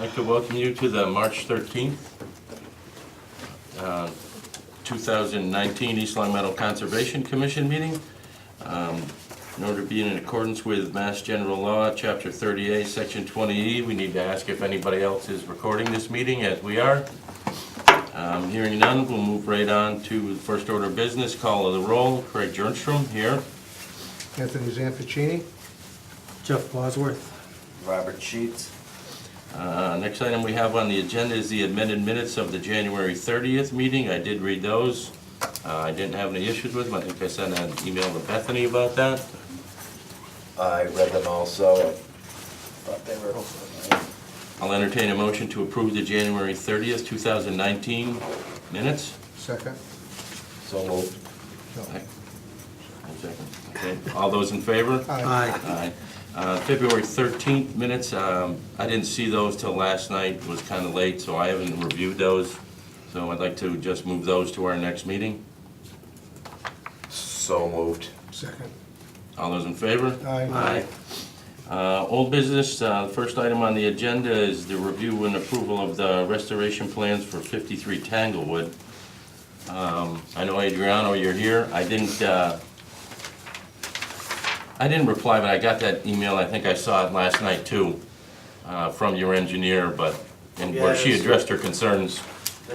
like to welcome you to the March 13th, 2019 East Long Meadow Conservation Commission meeting. In order to be in accordance with Mass General Law, Chapter 30A, Section 20E, we need to ask if anybody else is recording this meeting, as we are. Hearing none, we'll move right on to the first order of business, call of the roll. Craig Jernstrom here. Anthony Zampiccini. Jeff Bosworth. Robert Sheets. Next item we have on the agenda is the amended minutes of the January 30th meeting. I did read those. I didn't have any issues with them. I think I sent an email to Bethany about that. I read them also. I thought they were. I'll entertain a motion to approve the January 30th, 2019 minutes. Second. So moved. No. One second. Okay. All those in favor? Aye. Aye. February 13th minutes, I didn't see those till last night. It was kind of late, so I haven't reviewed those. So I'd like to just move those to our next meeting. So moved. Second. All those in favor? Aye. Old business, the first item on the agenda is the review and approval of the restoration plans for 53 Tanglewood. I know Adriano, you're here. I didn't reply, but I got that email. I think I saw it last night too, from your engineer, where she addressed her concerns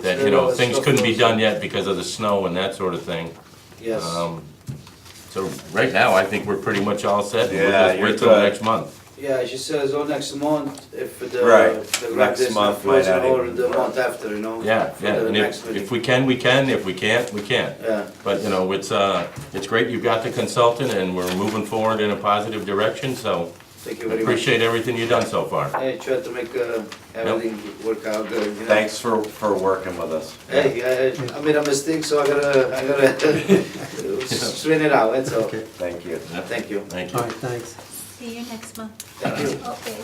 that, you know, things couldn't be done yet because of the snow and that sort of thing. Yes. So right now, I think we're pretty much all set. We'll Yeah, just you're wait till good. next month. Yeah, she says, oh, next month, if the, Right. the Next this month might frozen not or even- the month after, you know? Yeah, for yeah, the and next if meeting. we can, we can, if we can't, we can't. Yeah, But, you know, it's great you've got the consultant and we're moving forward in a positive direction, so thank you I very much. appreciate everything you've done so far. Hey, try to make everything work out good, you know? Thanks for working with us. Hey, I made a mistake, so I gotta straighten it out, that's all. Okay. Thank you. Yeah, Thank you. Thank All you. right, thanks. See you next month. Thank you. Okay.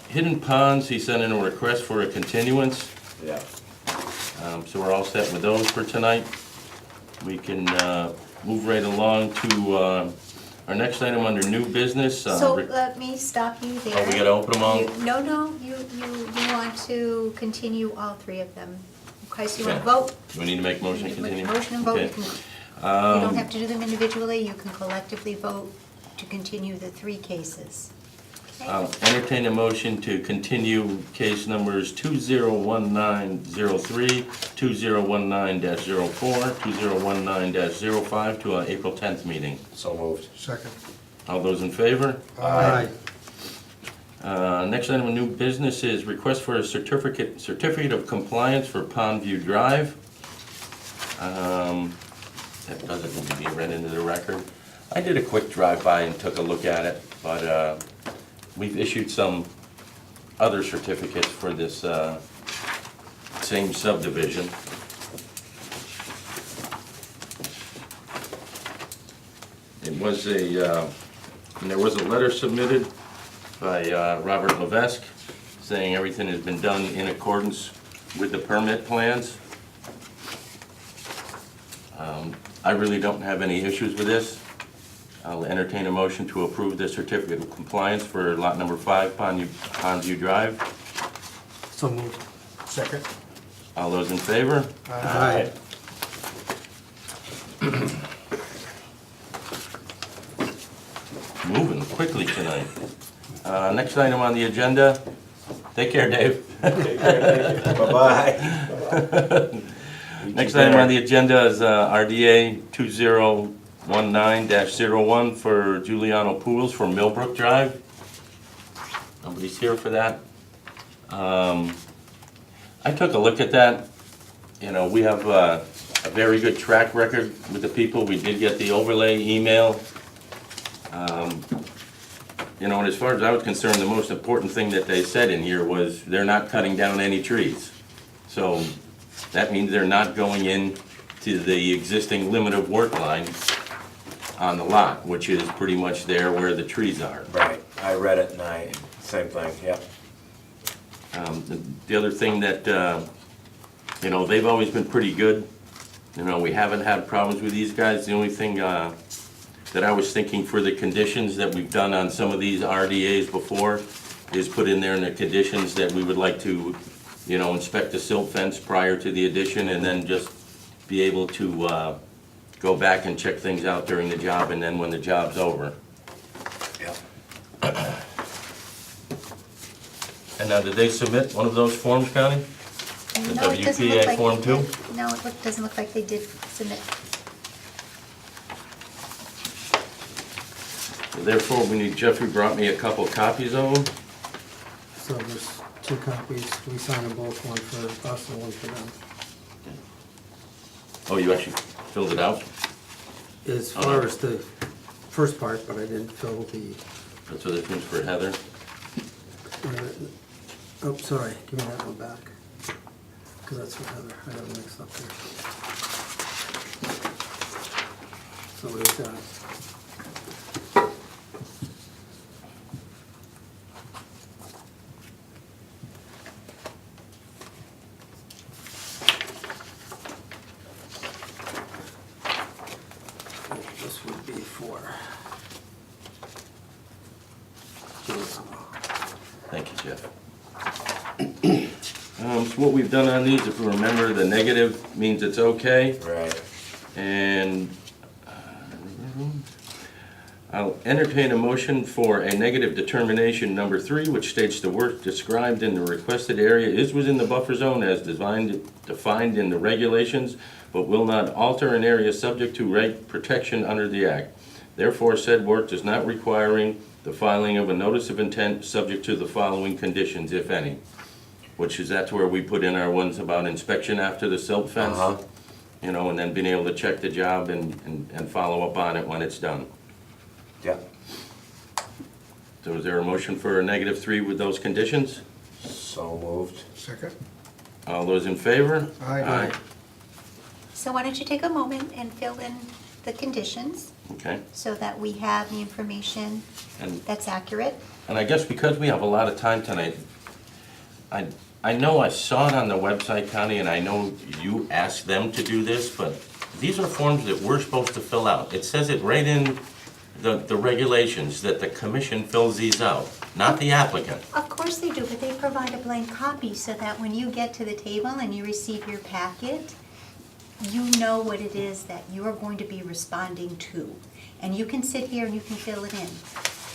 Hidden Ponds, he sent in a request for a continuance, Yeah. so we're all set with those for tonight. We can move right along to our next item under new business. So let me stop you there. Oh, we gotta open them all? No, you want to continue all three of them. Okay, so you want to Okay. vote? Do we need to make a motion to Make continue? a motion and vote. You Okay. can- You don't have to do them individually, you can collectively vote to continue the three cases. Okay? I'll entertain a motion to continue case numbers 201903, 2019-04, 2019-05 to our April 10th meeting. So moved. Second. All those in favor? Aye. Next item of new business is request for a certificate of compliance for Pondview Drive. That doesn't need to be read into the record. I did a quick drive-by and took a look at it, but we've issued some other certificates for this same subdivision. It was there was a letter submitted by Robert Levesque saying everything has been done in accordance with the permit plans. I really don't have any issues with this. I'll entertain a motion to approve the certificate of compliance for lot number 5, Pondview Drive. So moved. Second. All those in favor? Aye. Moving quickly tonight. Next item on the agenda. Take care, Dave. Bye-bye. Next item on the agenda is RDA 2019-01 for Giuliano Pools for Millbrook Drive. Nobody's here for that. I took a look at that. You know, we have a very good track record with the people. We did get the overlay email. You know, and as far as I was concerned, the most important thing that they said in here was they're not cutting down any trees. So that means they're not going in to the existing limit of work line on the lot, which is pretty much there where the trees are. Right. I read it and same thing, yep. The other thing that, you know, they've always been pretty good. You know, we haven't had problems with these guys. The only thing that I was thinking for the conditions that we've done on some of these RDAs before, is put in there in the conditions that we would like to, inspect the silt fence prior to the addition, and then just be able to go back and check things out during the job, and then when the job's over. Yep. And now, did they submit one of those forms, Connie? The No, it doesn't look WPA like Form they 2? did. No, it doesn't look like they did submit. Therefore, Jeffrey brought me a couple copies of them. So there's 2 copies. We sign them both, one for us and one for them. Oh, you actually filled it out? As far as the first part, but I didn't fill the, So this one's for Heather. oh, sorry, give me that one back. Because that's for Heather. I got it mixed up there. So we've got this would be for Thank you, Jeff. So what we've done on these, if we remember, the negative means it's okay. Right. And I'll entertain a motion for a negative determination number 3, which states the work described in the requested area is within the buffer zone as defined in the regulations, but will not alter an area subject to rate protection under the Act. Therefore, said work does not requiring the filing of a notice of intent subject to the following conditions, if any. Which is that's where we put in our ones about inspection after the silt fence. Uh-huh. And then being able to check the job and follow up on it when it's done. Yep. So is there a motion for a -3 with those conditions? So moved. Second. All those in favor? Aye. So why don't you take a moment and fill in the conditions Okay. so that we have the information And that's accurate? And I guess because we have a lot of time tonight, I know I saw it on the website, Connie, and I know you asked them to do this, but these are forms that we're supposed to fill out. It says it right in the regulations that the commission fills these out, not the applicant. Of course they do, but they provide a blank copy so that when you get to the table and you receive your packet, you know what it is that you are going to be responding to. And you can sit here and you can fill it in.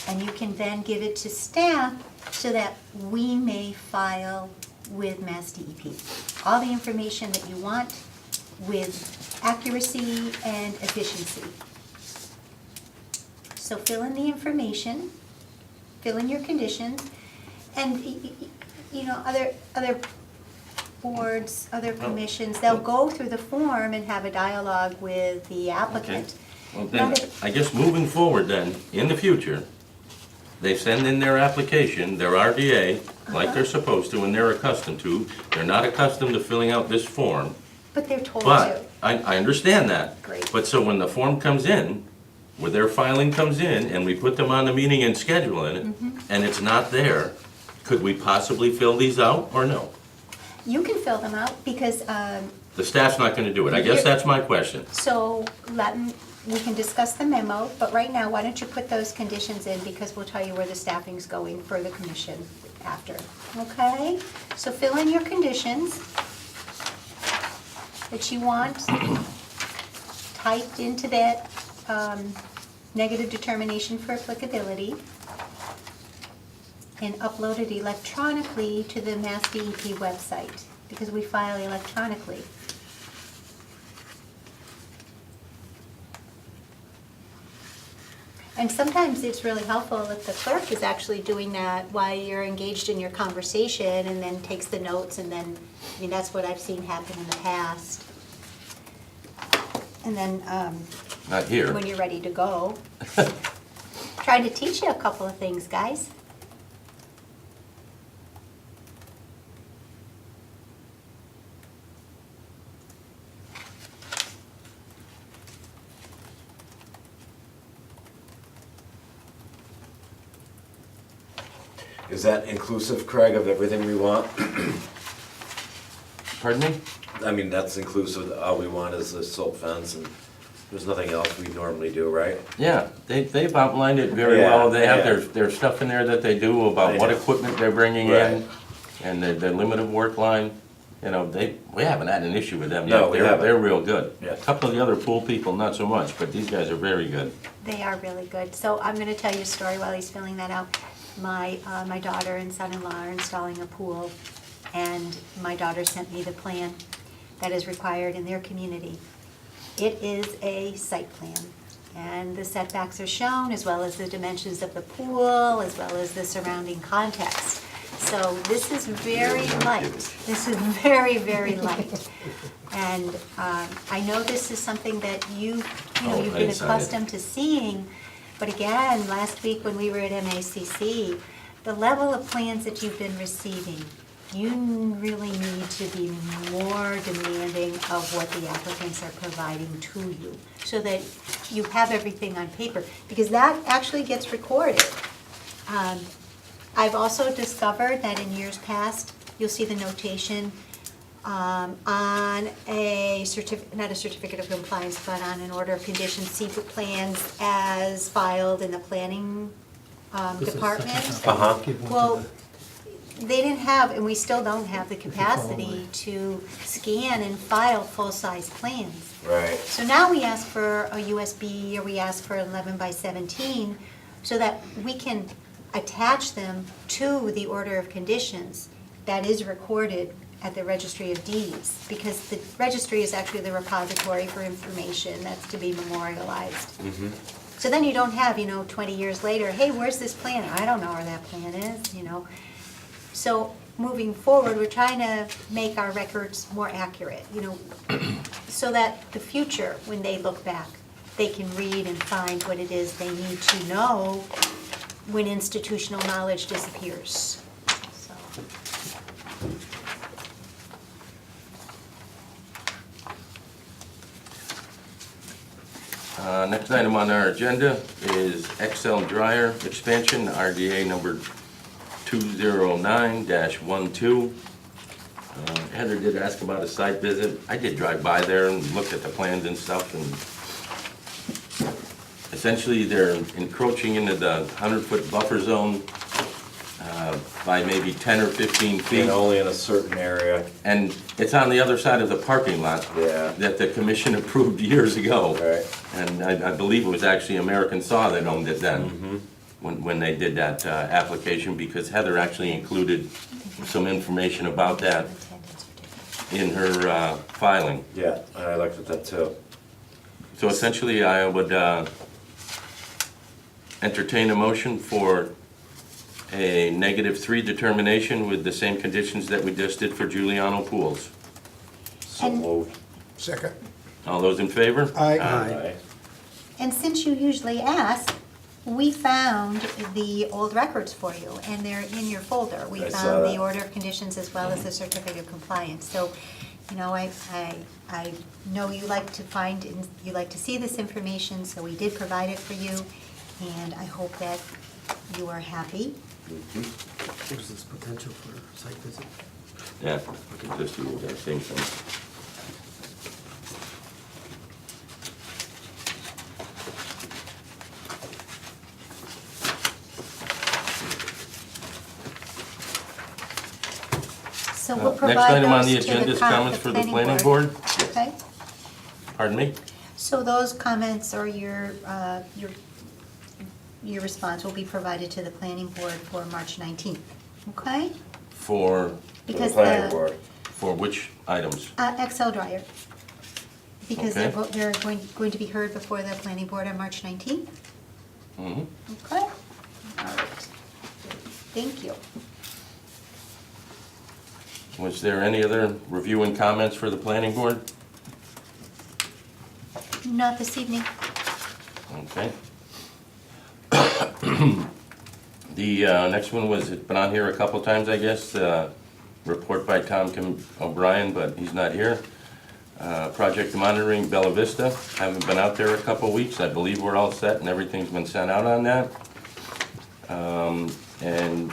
And you can then give it to staff so that we may file with Mass DEP. All the information that you want with accuracy and efficiency. So fill in the information, fill in your conditions, and other boards, other commissions, they'll go through the form and have a dialogue with the applicant. Well, then, I guess moving forward then, in the future, they send in their application, their RDA, like they're supposed to and they're accustomed to. They're not accustomed to filling out this form. But they're told to. But, I understand that. Great. But so when the form comes in, where their filing comes in, and we put them on the meeting and schedule in it, and it's not there, could we possibly fill these out, or no? You can fill them out because, The staff's not gonna do it, I guess that's my question. so we can discuss the memo, but right now, why don't you put those conditions in because we'll tell you where the staffing's going for the commission after, okay? So fill in your conditions that you want typed into that negative determination for applicability and upload it electronically to the Mass DEP website because we file electronically. And sometimes it's really helpful if the clerk is actually doing that while you're engaged in your conversation and then takes the notes and then, that's what I've seen happen in the past. And then, Not here. when you're ready to go. Trying to teach you a couple of things, guys. Is that inclusive, Craig, of everything we want? Pardon me? I mean, that's inclusive, all we want is the silt fence and There's nothing else we normally do, right? Yeah, they've outlined it very Yeah, well. They have yeah. their stuff in there that they do about I what know. equipment they're bringing Right. in, and their limit of work line. You know, we haven't had an issue with them No, yet. we They're haven't. real good. Yeah. A couple of the other pool people, not so much, but these guys are very good. They are really good. So I'm gonna tell you a story while he's filling that out. My daughter and son-in-law are installing a pool, and my daughter sent me the plan that is required in their community. It is a site plan, and the setbacks are shown, as well as the dimensions of the pool, as well as the surrounding context. So this is very light. This is very, very light. And I know this is something that you've Oh, been I saw it. accustomed to seeing, but again, last week when we were at MACC, the level of plans that you've been receiving, you really need to be more demanding of what the applicants are providing to you, so that you have everything on paper, because that actually gets recorded. I've also discovered that in years past, you'll see the notation on a not a certificate of compliance, but on an order of conditions, see the plans as filed in the planning This is department. such a copy. Uh-huh. Give one to Well, the- they didn't have, and we still don't have the follow capacity it. to scan and file full-size plans. Right. So now we ask for a USB, or we ask for 11 by 17, so that we can attach them to the order of conditions that is recorded at the Registry of Deeds, because the registry is actually the repository for information that's to be memorialized. So then you don't have, 20 years later, hey, where's this plan? I don't know where that plan is. So moving forward, we're trying to make our records more accurate, so that the future, when they look back, they can read and find what it is they need to know when institutional knowledge disappears. So, Next item on our agenda is XL Dryer expansion, RDA number 209-12. Heather did ask about a site visit. I did drive by there and looked at the plans and stuff, and essentially they're encroaching into the 100-foot buffer zone by maybe 10 or 15 feet. And only in a certain area. And it's on the other side of the parking lot Yeah. that the commission approved years ago. Right. And I believe it was actually American Saw that owned it then, when they did that application, because Heather actually included some information about that attendance certificate. in her filing. Yeah, I looked at that too. So essentially, I would entertain a motion for a -3 determination with the same conditions that we just did for Giuliano Pools. So And- moved. Second. All those in favor? Aye. Aye. And since you usually ask, we found the old records for you, and they're in your folder. We I saw found the that. order of conditions as well as the certificate of compliance. So, I know you like to find, and you like to see this information, so we did provide it for you, and I hope that you are happy. There's this potential for site visit. Yeah, we could just do that same thing. So we'll Next provide item on the those to agenda is comments for the planning board. Okay? Pardon me? So those comments or your response will be provided to the planning board for March 19th, okay? For To the Because planning board. which items? XL Dryer. Because they're, Okay. they're going to be heard before the planning board on March 19th, Mhm. okay? All right. Thank you. Was there any other review and comments for the planning board? Not this evening. Okay. The next one was, it's been on here a couple times, I guess, report by Tom O'Brien, but he's not here. Project monitoring Bella Vista, haven't been out there a couple weeks, I believe we're all set and everything's been sent out on that. And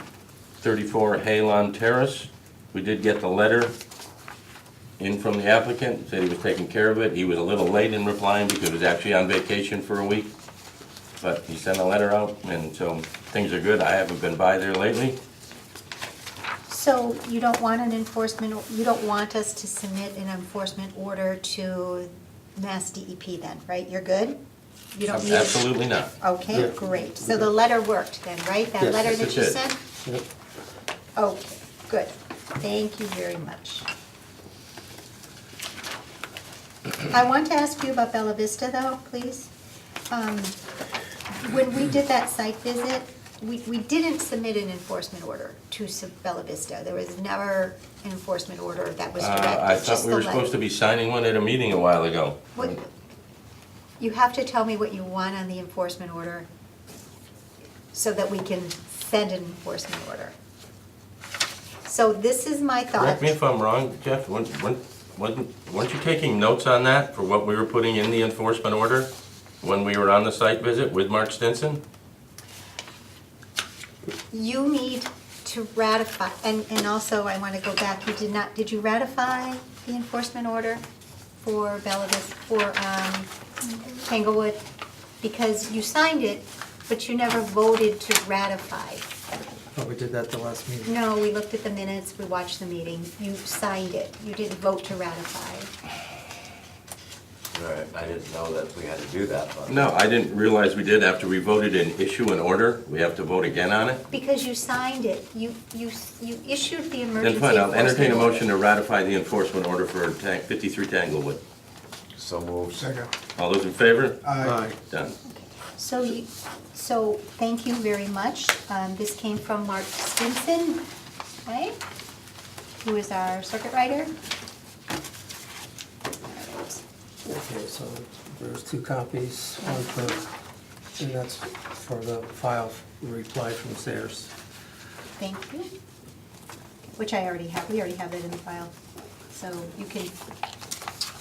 34 Halon Terrace, we did get the letter in from the applicant, said he was taking care of it. He was a little late in replying because he was actually on vacation for a week. But he sent a letter out, and so things are good. I haven't been by there lately. So you don't want an enforcement, you don't want us to submit an enforcement order to Mass DEP then, right? You're good? You don't need it? Absolutely not. Okay, Yeah. great. So the letter worked then, right? That Yes. letter Yes, that it you did. sent? Yep. Okay, good. Thank you very much. I want to ask you about Bella Vista though, please. When we did that site visit, we didn't submit an enforcement order to Bella Vista. There was never an enforcement order that was directed, I thought just we the were supposed to letter. be signing one at a meeting a while ago. What- You have to tell me what you want on the enforcement order so that we can send an enforcement order. So this is my thought. Correct me if I'm wrong, Jeff, weren't you taking notes on that for what we were putting in the enforcement order when we were on the site visit with Mark Stinson? You need to ratify, and also I want to go back, did you ratify the enforcement order for Bella Vista, for Tanglewood? Because you signed it, but you never voted to ratify. Oh, we did that the last meeting. No, we looked at the minutes, we watched the meeting, you signed it, you didn't vote to ratify. Right, I didn't know that we had to do that, but. No, I didn't realize we did. After we voted and issue an order, we have to vote again on it? Because you signed it, you issued the emergency Then fine, I'll entertain a enforcement motion order. to ratify the enforcement order for 53 Tanglewood. So moved. Second. All those in favor? Aye. Done. So thank you very much. This came from Mark Stinson, right? Who is our circuit rider. Okay, so there's 2 copies, one for, and that's for the file reply from Sayers. Thank you. Which I already have, we already have that in the file, so you can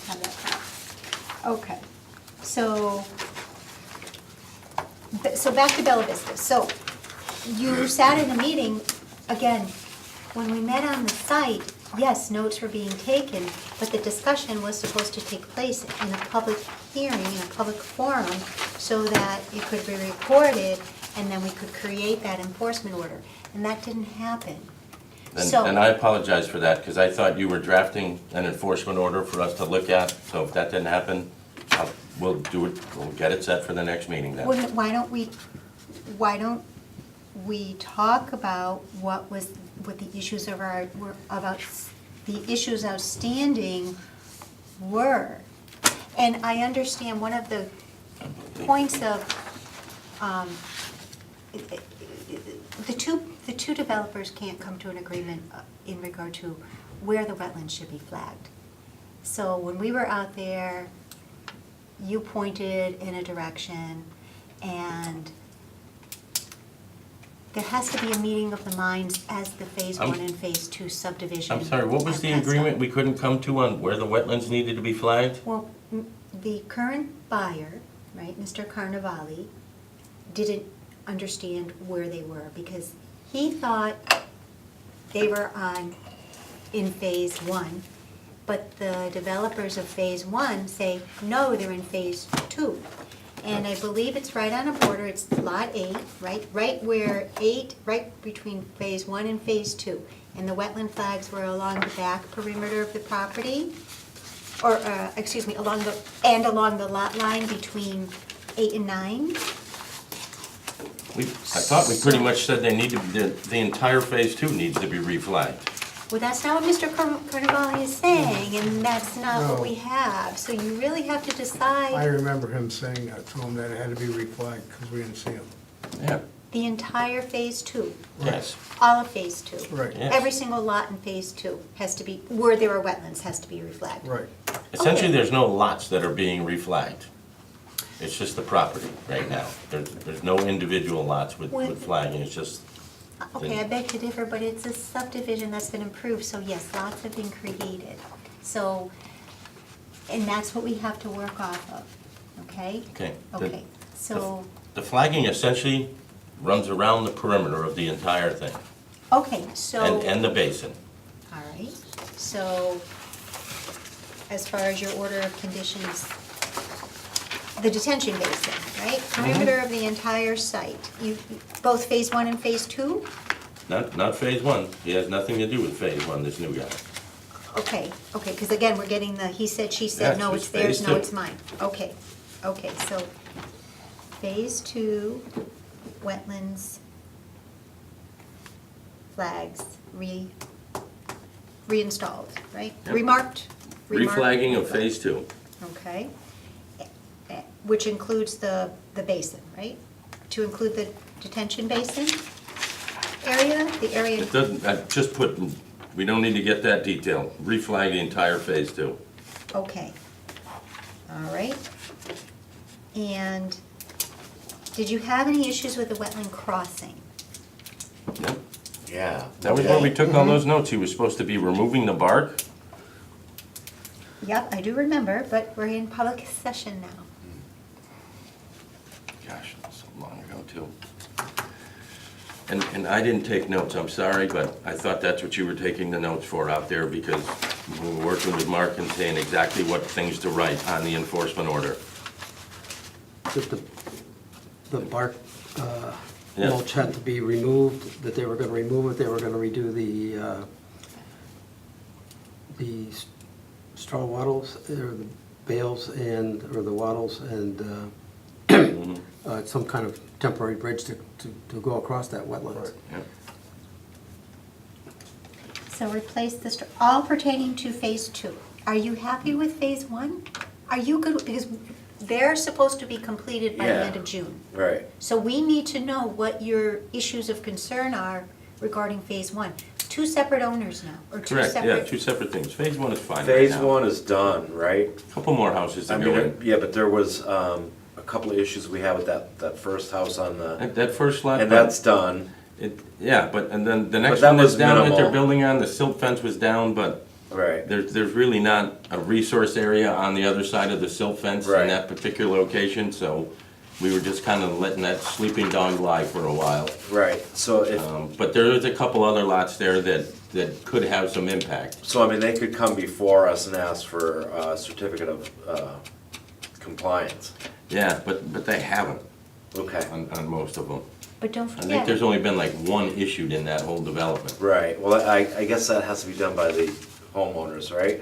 have that. Okay, so back to Bella Vista. So you sat in a meeting, again, when we met on the site, yes, notes were being taken, but the discussion was supposed to take place in a public hearing, in a public forum, so that it could be recorded, and then we could create that enforcement order. And that didn't happen. So- And I apologize for that, because I thought you were drafting an enforcement order for us to look at. So if that didn't happen, we'll do it, we'll get it set for the next meeting then. Why don't we talk about what the issues the issues outstanding were? And I understand one of the points of, the two developers can't come to an agreement in regard to where the wetlands should be flagged. So when we were out there, you pointed in a direction, and there has to be a meeting of the minds as the Phase 1 and Phase 2 subdivision. I'm sorry, what was the has passed agreement on. we couldn't come to on where the wetlands needed to be flagged? Well, the current buyer, right, Mr. Carnavale, didn't understand where they were, because he thought they were in Phase 1, but the developers of Phase 1 say, no, they're in Phase 2. And I believe it's right on a border, it's Lot 8, right where 8, right between Phase 1 and Phase 2. And the wetland flags were along the back perimeter of the property, or, excuse me, along the lot line between 8 and 9. I thought we pretty much said they need to, the entire Phase 2 needs to be reflagged. Well, that's not what Mr. Carnavale is saying, and that's not what we have. So you really have to I decide remember him saying that to him, that it had to be reflagged because we didn't see him. Yeah, the entire Phase 2, yes. all of Phase 2. Right, Yeah. Every single lot in Phase 2 has to be, where there are wetlands, has to be reflagged. right. Essentially, Okay. there's no lots that are being reflagged. It's just the property right now. There's no individual lots with flagging, it's just, Okay, I beg to differ, but it's a subdivision that's been improved, so yes, lots have been created. So, and that's what we have to work off of, okay? okay. Okay, so, The flagging essentially runs around the perimeter of the entire thing, okay, so. and the basin. All right, so as far as your order of conditions, the detention basin, right? Perimeter of the entire site, both phase 1 and phase 2? Not phase 1. He has nothing to do with phase 1, this new guy. Okay, because again, we're getting the he said, she said, Yeah, no, it's it's theirs, phase no, 2. it's mine. Okay, so phase 2, wetlands, flags, reinstalled, right? Yep. Remarked? Reflagging of phase 2. Okay. Which includes the basin, right? To include the detention basin area, the area? It doesn't, I just put, we don't need to get that detail. Reflag the entire phase 2. Okay. All right. And did you have any issues with the wetland crossing? Yep. Yeah. That was where we took all those notes. He was supposed to be removing the bark. Yep, I do remember, but we're in public session now. Gosh, that was so long ago too. And I didn't take notes, I'm sorry, but I thought that's what you were taking the notes for out there because we were working with Mark and saying exactly what things to write on the enforcement order. That the bark Yes. mulch had to be removed, that they were gonna remove it, they were gonna redo the straw wattles, or the bales and, or the wattles and some kind of temporary bridge to go across that wetland. Yep. So replace the, all pertaining to phase 2. Are you happy with phase 1? Are you good, because they're supposed to be completed by the Yeah. end of June. Right. So we need to know what your issues of concern are regarding phase 1. 2 separate owners now, or 2 Correct, separate? yeah, 2 separate things. Phase 1 is fine right Phase now. 1 is done, right? Couple more houses to I go in. mean, yeah, but there was a couple of issues we had with that first house on the, That first lot. and that's done. Yeah, and then the next that one that's was down that they're minimal. building on, the silt fence was down, but Right. there's really not a resource area on the other side of the silt fence in Right. that particular location, so we were just kind of letting that sleeping dog lie for a while. Right, so if, But there is a couple other lots there that could have some impact. so I mean, they could come before us and ask for a certificate of compliance. Yeah, but they haven't Okay, on most of them. But don't I think forget, there's only been like one issued in that whole development. right, well, I guess that has to be done by the homeowners, right?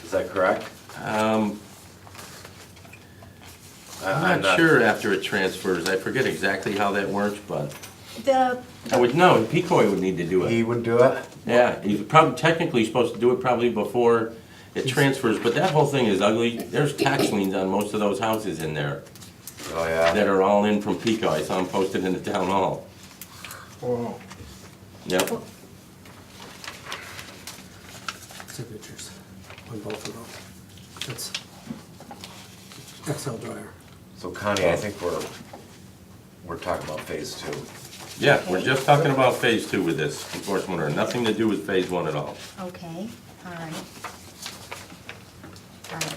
Is that correct? I'm not sure after it transfers, I forget exactly how that works, but the, I would know, Picoy would need to do He it. would do it? Yeah, he's probably technically supposed to do it probably before it transfers, but that whole thing is ugly. There's tax liens on most of those houses in there Oh, yeah. that are all in from Pico. I saw them posted in the town hall. Whoa. Yep, Signatures on both of those. That's XL dryer. So Connie, I think we're talking about phase 2. yeah, we're just talking about phase 2 with this enforcement order, nothing to do with phase 1 at all. okay, all right. All right.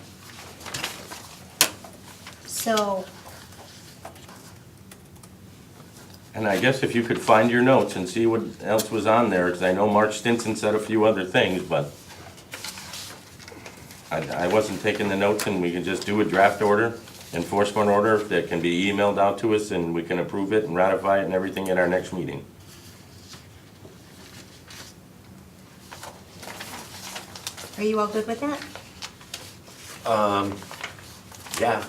So, And I guess if you could find your notes and see what else was on there, because I know Mark Stinson said a few other things, but I wasn't taking the notes, and we can just do a draft order, enforcement order that can be emailed out to us, and we can approve it and ratify it and everything at our next meeting. are you all good with that? Yeah,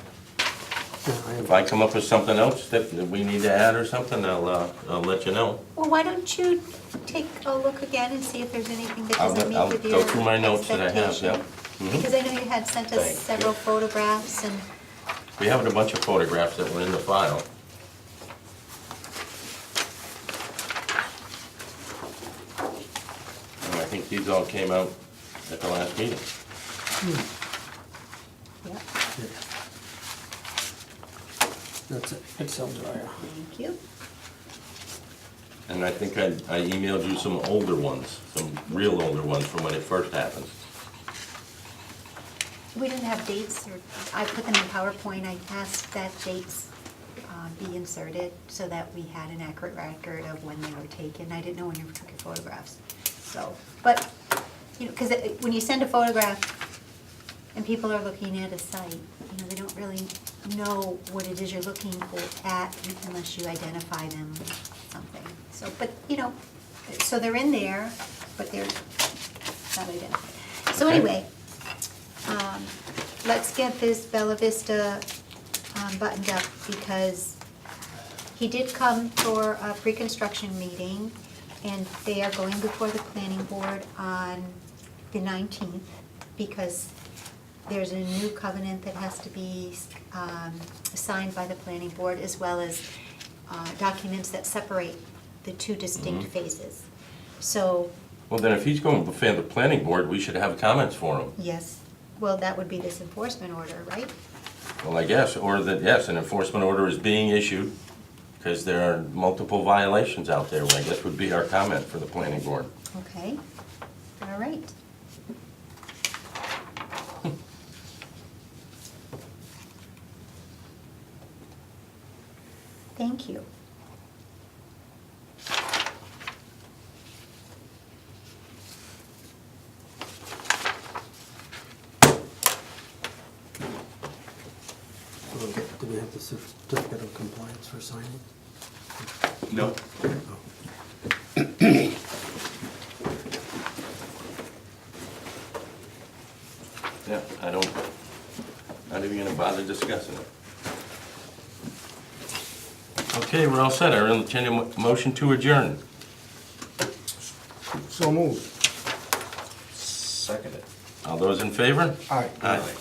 If I come up with something else that we need to add or something, I'll let you know. Well, why don't you take a look again and see if there's anything that I'll doesn't meet I'll with go your through my notes that I have, expectation? yeah. Mhm. Because I know you had sent us Thank you. several photographs and, We have a bunch of photographs that were in the file. And I think these all came out at the last meeting. yeah, That's it, XL dryer. thank you. And I think I emailed you some older ones, some real older ones from when it first happened. We didn't have dates, or I put them in PowerPoint. I asked that dates be inserted so that we had an accurate record of when they were taken. I didn't know when you took your photographs, so, but you know, because when you send a photograph and people are looking at a site, you know, they don't really know what it is you're looking at unless you identify them with something. So, but, you know, so they're in there, but they're not identified. So Okay. anyway, let's get this Bella Vista buttoned up, because he did come for a pre-construction meeting, and they are going before the planning board on the 19th, because there's a new covenant that has to be signed by the planning board, as well as documents that separate the two distinct phases. So, Well, then if he's going before the planning board, we should have comments for him. yes, well, that would be this enforcement order, right? Well, I guess, or that, yes, an enforcement order is being issued, because there are multiple violations out there, I guess would be our comment for the planning board. Okay, all right. Thank you. Do we have the certificate of compliance for signing? No. Yeah, not even gonna bother discussing it. Okay, we're all set. I entertain a motion to adjourn. So moved. Second it. All those in favor? Aye. Aye.